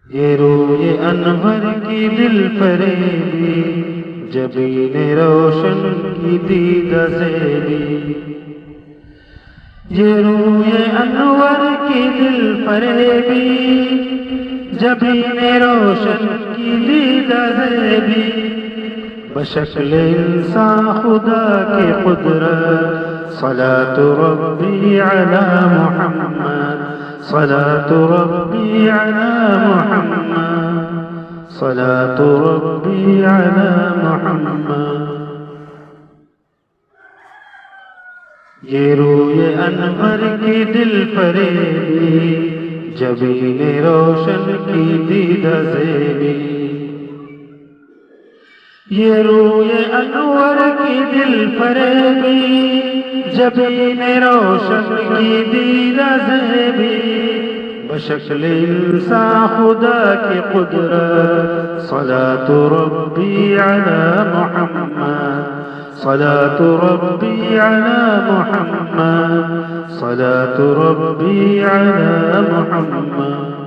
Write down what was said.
یہ روئے انور کی دل فریبی، جبین روشن کی دیدہ زیبی۔ یہ روئے انور کی دل فریبی، جبین روشن کی دیدہ زیبی۔ بشکل انسان خدا کی قدرت، صلاة ربی علی محمد، صلاة ربی علی محمد، صلاة ربی علی محمد۔ یہ روئے انور کی دل فریبی، جبین روشن کی دیدہ زیبی۔ یہ روئے انور کی دل فریبی، جبین روشن کی دیدہ زیبی۔ بشکل انسان خدا کی قدرت، صلاة ربی علی محمد، صلاة ربی علی محمد، صلاة ربی علی محمد۔